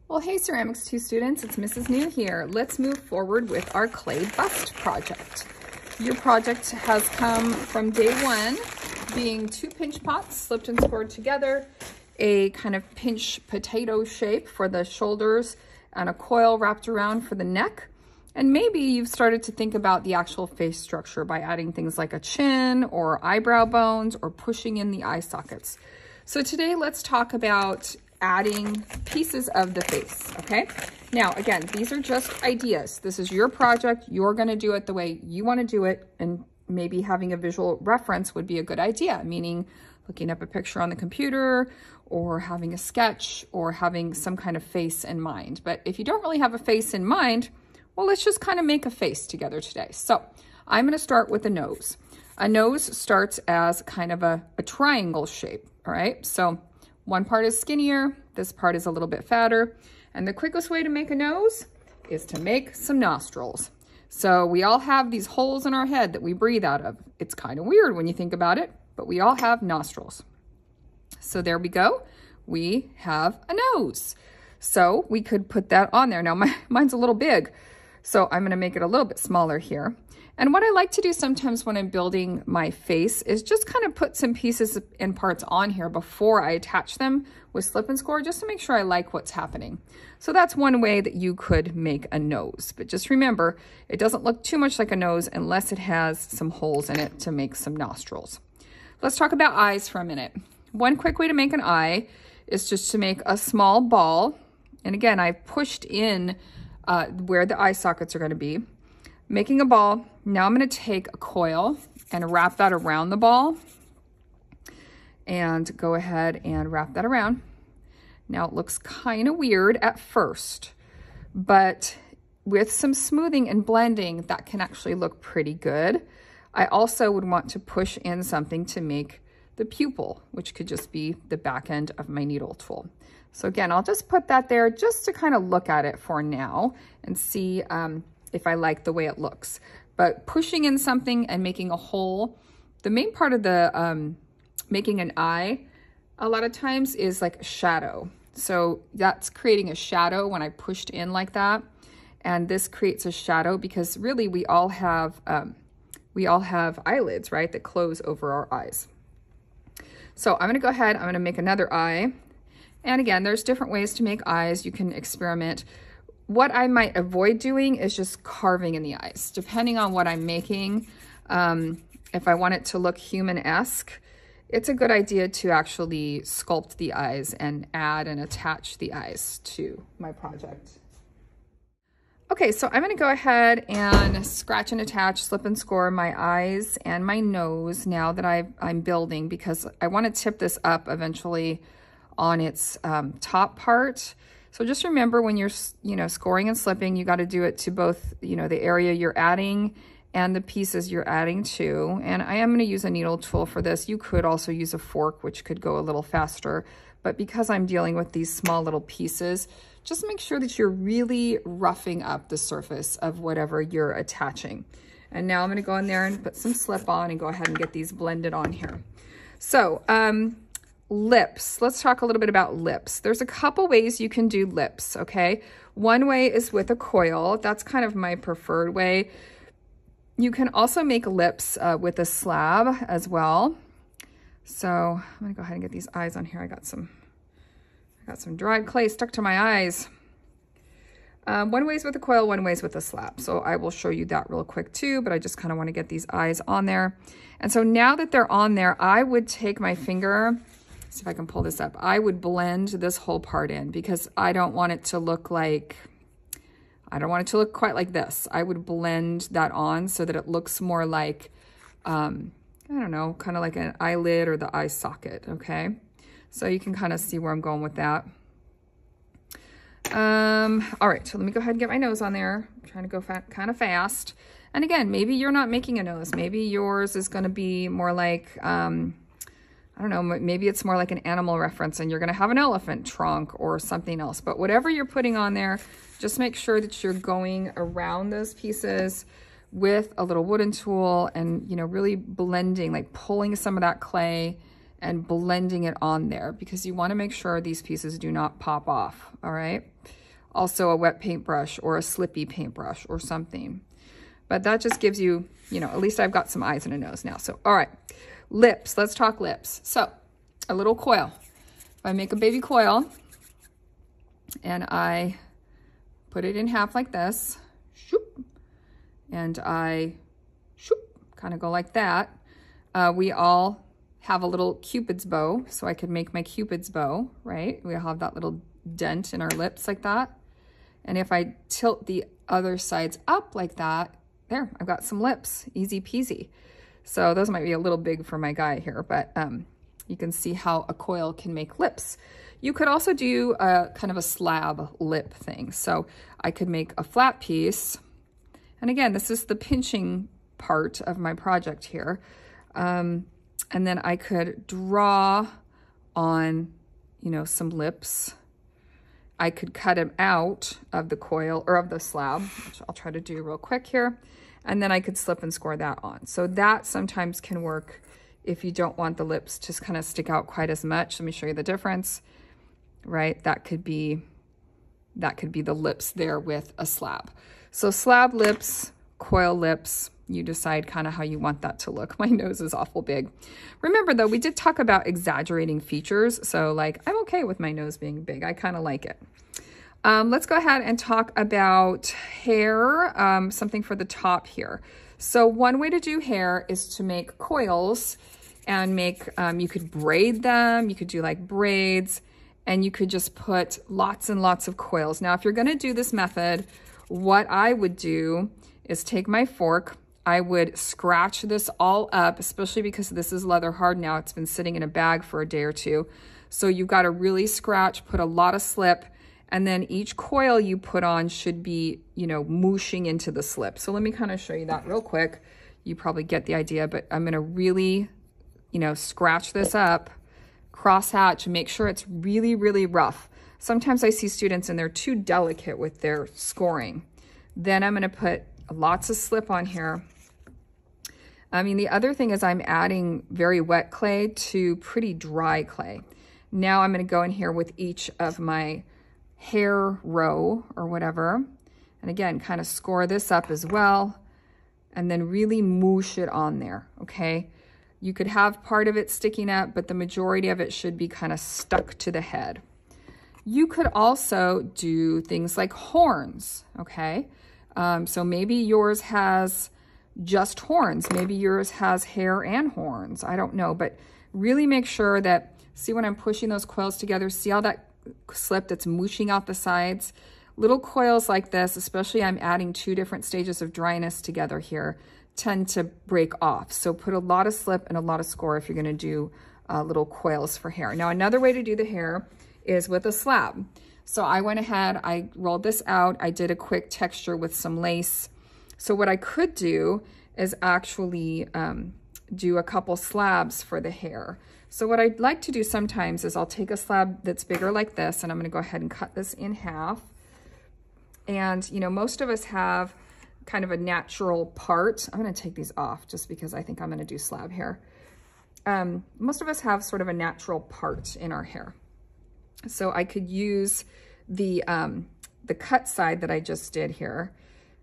Well, hey Ceramics 2 students, it's Mrs. New here. Let's move forward with our clay bust project. Your project has come from day one being 2 pinch pots slipped and scored together, a kind of pinch potato shape for the shoulders, and a coil wrapped around for the neck. And maybe you've started to think about the actual face structure by adding things like a chin or eyebrow bones or pushing in the eye sockets. So today let's talk about adding pieces of the face, okay? Now, again, these are just ideas. This is your project. You're gonna do it the way you wanna do it, and maybe having a visual reference would be a good idea, meaning looking up a picture on the computer or having a sketch or having some kind of face in mind. But if you don't really have a face in mind, well, let's just kind of make a face together today. So I'm gonna start with a nose. A nose starts as kind of a triangle shape, all right? So one part is skinnier, this part is a little bit fatter, and the quickest way to make a nose is to make some nostrils. So we all have these holes in our head that we breathe out of. It's kind of weird when you think about it, but we all have nostrils. So there we go. We have a nose. So we could put that on there. Now mine's a little big, so I'm gonna make it a little bit smaller here. And what I like to do sometimes when I'm building my face is just kind of put some pieces and parts on here before I attach them with slip and score, just to make sure I like what's happening. So that's one way that you could make a nose. But just remember, it doesn't look too much like a nose unless it has some holes in it to make some nostrils. Let's talk about eyes for a minute. One quick way to make an eye is just to make a small ball. And again, I've pushed in where the eye sockets are going to be. Making a ball. Now I'm going to take a coil and wrap that around the ball and go ahead and wrap that around. Now it looks kind of weird at first, but with some smoothing and blending, that can actually look pretty good. I also would want to push in something to make the pupil, which could just be the back end of my needle tool. So again, I'll just put that there just to kind of look at it for now and see if I like the way it looks. But pushing in something and making a hole, the main part of the making an eye a lot of times is like a shadow. So that's creating a shadow when I pushed in like that. And this creates a shadow because really we all have eyelids, right, that close over our eyes. So I'm gonna go ahead, I'm gonna make another eye. And again, there's different ways to make eyes. You can experiment. What I might avoid doing is just carving in the eyes, depending on what I'm making. If I want it to look human-esque, it's a good idea to actually sculpt the eyes and add and attach the eyes to my project. Okay, so I'm gonna go ahead and scratch and attach, slip and score my eyes and my nose now that I'm building, because I wanna tip this up eventually on its top part. So just remember when you're, scoring and slipping, you got to do it to both, the area you're adding and the pieces you're adding to. And I am going to use a needle tool for this. You could also use a fork, which could go a little faster. But because I'm dealing with these small little pieces, just make sure that you're really roughing up the surface of whatever you're attaching. And now I'm going to go in there and put some slip on and go ahead and get these blended on here. So, lips. Let's talk a little bit about lips. There's a couple ways you can do lips, okay? One way is with a coil. That's kind of my preferred way. You can also make lips with a slab as well. So I'm gonna go ahead and get these eyes on here. I got some dried clay stuck to my eyes. One way is with a coil, one way is with a slab. So I will show you that real quick too, but I just kind of want to get these eyes on there. And so now that they're on there, I would take my finger, see if I can pull this up. I would blend this whole part in because I don't want it to look like, I don't want it to look quite like this. I would blend that on so that it looks more like, I don't know, kind of like an eyelid or the eye socket, okay? So you can kind of see where I'm going with that. All right, so let me go ahead and get my nose on there. I'm trying to go kind of fast. And again, maybe you're not making a nose. Maybe yours is gonna be more like, I don't know, maybe it's more like an animal reference and you're gonna have an elephant trunk or something else. But whatever you're putting on there, just make sure that you're going around those pieces with a little wooden tool and, really blending, like pulling some of that clay and blending it on there because you want to make sure these pieces do not pop off, all right? Also a wet paintbrush or a slippy paintbrush or something. But that just gives you, you know, at least I've got some eyes and a nose now. So, all right, lips, let's talk lips. So a little coil. If I make a baby coil and I put it in half like this, shoop, and I shoop, kind of go like that. We all have a little Cupid's bow, so I could make my Cupid's bow, right? We all have that little dent in our lips like that. And if I tilt the other sides up like that, there, I've got some lips, easy peasy. So those might be a little big for my guy here, but you can see how a coil can make lips. You could also do a kind of a slab lip thing. So I could make a flat piece. And again, this is the pinching part of my project here. And then I could draw on, you know, some lips. I could cut them out of the coil or of the slab, which I'll try to do real quick here. And then I could slip and score that on. So that sometimes can work if you don't want the lips to kind of stick out quite as much. Let me show you the difference, right? That could be the lips there with a slab. So slab lips, coil lips, you decide kind of how you want that to look. My nose is awful big. Remember though, we did talk about exaggerating features. So like, I'm okay with my nose being big. I kind of like it. Let's go ahead and talk about hair, something for the top here. So one way to do hair is to make coils and make, you could braid them, you could do like braids, and you could just put lots and lots of coils. Now, if you're gonna do this method, what I would do is take my fork, I would scratch this all up, especially because this is leather hard now. It's been sitting in a bag for a day or two. So you've got to really scratch, put a lot of slip, and then each coil you put on should be, you know, mooshing into the slip. So let me kind of show you that real quick. You probably get the idea, but I'm going to really, you know, scratch this up, cross hatch, and make sure it's really, really rough. Sometimes I see students and they're too delicate with their scoring. Then I'm going to put lots of slip on here. I mean, the other thing is I'm adding very wet clay to pretty dry clay. Now I'm going to go in here with each of my hair row or whatever. And again, kind of score this up as well. And then really moosh it on there, okay? You could have part of it sticking up, but the majority of it should be kind of stuck to the head. You could also do things like horns, okay? So maybe yours has just horns. Maybe yours has hair and horns. I don't know, but really make sure that, see when I'm pushing those coils together, see all that slip that's mooshing out the sides? Little coils like this, especially I'm adding 2 different stages of dryness together here, tend to break off. So put a lot of slip and a lot of score if you're gonna do little coils for hair. Now, another way to do the hair is with a slab. So I went ahead, I rolled this out, I did a quick texture with some lace. So what I could do is actually do a couple slabs for the hair. So what I'd like to do sometimes is I'll take a slab that's bigger like this, and I'm gonna go ahead and cut this in half. And you know, most of us have kind of a natural part. I'm gonna take these off just because I think I'm gonna do slab hair. Most of us have sort of a natural part in our hair. So I could use the cut side that I just did here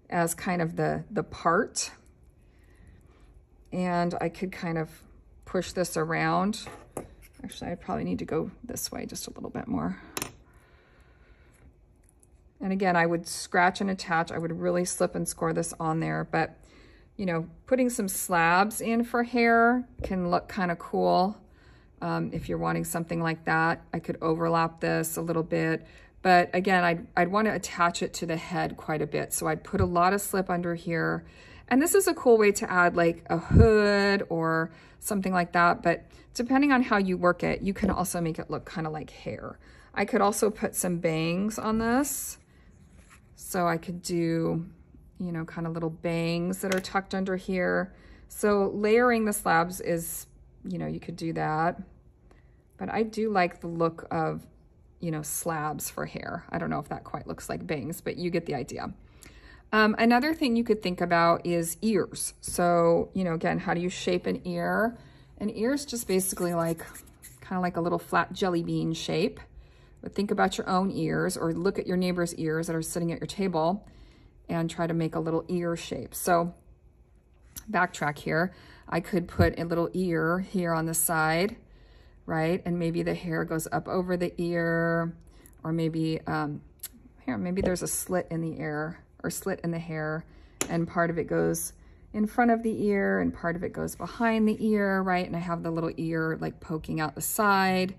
as kind of the part. And I could kind of push this around. Actually, I probably need to go this way just a little bit more. And again, I would scratch and attach. I would really slip and score this on there. But, you know, putting some slabs in for hair can look kind of cool. If you're wanting something like that, I could overlap this a little bit. But again, I'd want to attach it to the head quite a bit. So I'd put a lot of slip under here. And this is a cool way to add like a hood or something like that. But depending on how you work it, you can also make it look kind of like hair. I could also put some bangs on this. So I could do, you know, kind of little bangs that are tucked under here. So layering the slabs is, you know, you could do that. But I do like the look of, you know, slabs for hair. I don't know if that quite looks like bangs, but you get the idea. Another thing you could think about is ears. So, you know, again, how do you shape an ear? An ear is just basically like kind of like a little flat jelly bean shape. But think about your own ears, or look at your neighbor's ears that are sitting at your table and try to make a little ear shape. So backtrack here. I could put a little ear here on the side, right? And maybe the hair goes up over the ear, or maybe here, maybe there's a slit in the ear or slit in the hair, and part of it goes in front of the ear and part of it goes behind the ear, right? And I have the little ear like poking out the side.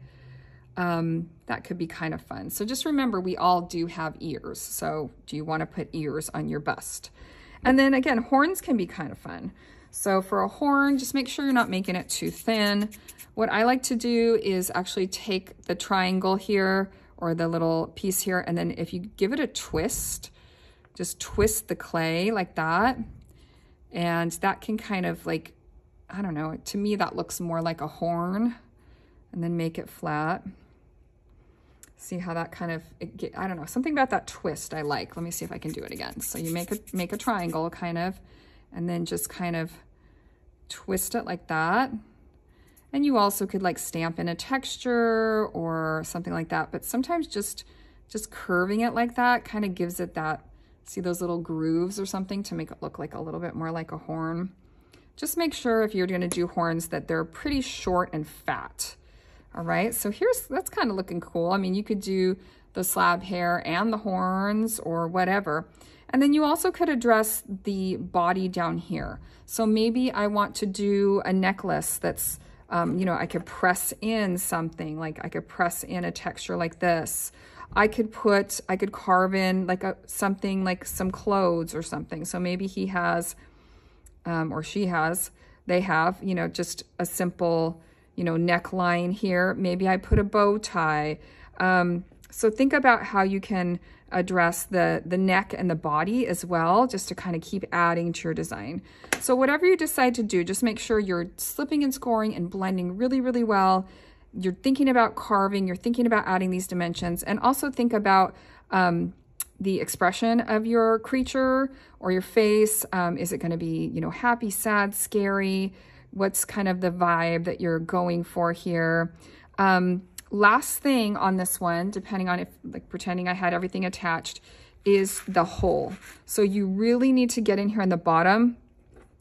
That could be kind of fun. So just remember, we all do have ears. So do you want to put ears on your bust? And then again, horns can be kind of fun. So for a horn, just make sure you're not making it too thin. What I like to do is actually take the triangle here or the little piece here, and then if you give it a twist, just twist the clay like that. And that can kind of like, I don't know, to me that looks more like a horn. And then make it flat. See how that kind of, I don't know, something about that twist I like. Let me see if I can do it again. So you make a triangle kind of, and then just kind of twist it like that. And you also could like stamp in a texture or something like that. But sometimes just curving it like that kind of gives it that, see those little grooves or something to make it look like a little bit more like a horn. Just make sure if you're gonna do horns that they're pretty short and fat. All right, so that's kind of looking cool. I mean, you could do the slab hair and the horns or whatever. And then you also could address the body down here. So maybe I want to do a necklace that's, you know, I could press in something, like I could press in a texture like this. I could carve in like something like some clothes or something. So maybe he has, or she has, they have, you know, just a simple, you know, neckline here. Maybe I put a bow tie. So think about how you can address the neck and the body as well, just to kind of keep adding to your design. So whatever you decide to do, just make sure you're slipping and scoring and blending really, really well. You're thinking about carving, you're thinking about adding these dimensions, and also think about the expression of your creature or your face. Is it going to be, you know, happy, sad, scary? What's kind of the vibe that you're going for here? Last thing on this one, depending on if, like pretending I had everything attached, is the hole. So you really need to get in here on the bottom,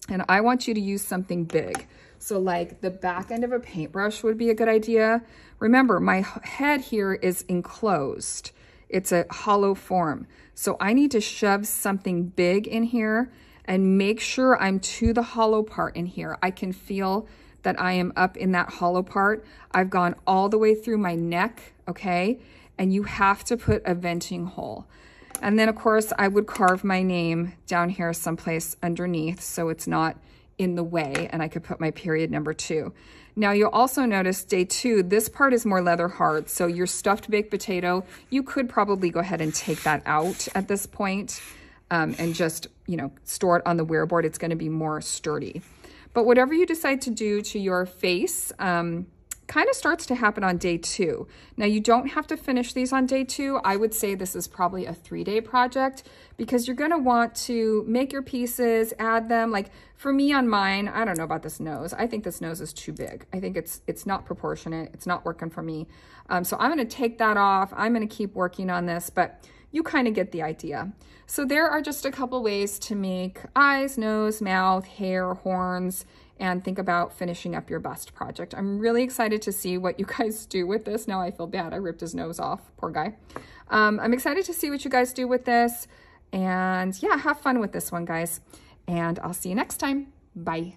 and I want you to use something big. So like the back end of a paintbrush would be a good idea. Remember, my head here is enclosed. It's a hollow form. So I need to shove something big in here and make sure I'm to the hollow part in here. I can feel that I am up in that hollow part. I've gone all the way through my neck, okay? And you have to put a venting hole. And then of course I would carve my name down here someplace underneath so it's not in the way, and I could put my period number 2. Now you'll also notice day 2, this part is more leather hard. So your stuffed baked potato, you could probably go ahead and take that out at this point. And just, you know, store it on the wear board. It's going to be more sturdy. But whatever you decide to do to your face kind of starts to happen on day 2. Now you don't have to finish these on day 2. I would say this is probably a 3-day project because you're going to want to make your pieces, add them. Like for me on mine, I don't know about this nose. I think this nose is too big. I think it's not proportionate. It's not working for me. So I'm going to take that off. I'm going to keep working on this, but you kind of get the idea. So there are just a couple ways to make eyes, nose, mouth, hair, horns, and think about finishing up your bust project. I'm really excited to see what you guys do with this. Now I feel bad. I ripped his nose off. Poor guy. I'm excited to see what you guys do with this. And yeah, have fun with this one, guys. And I'll see you next time. Bye.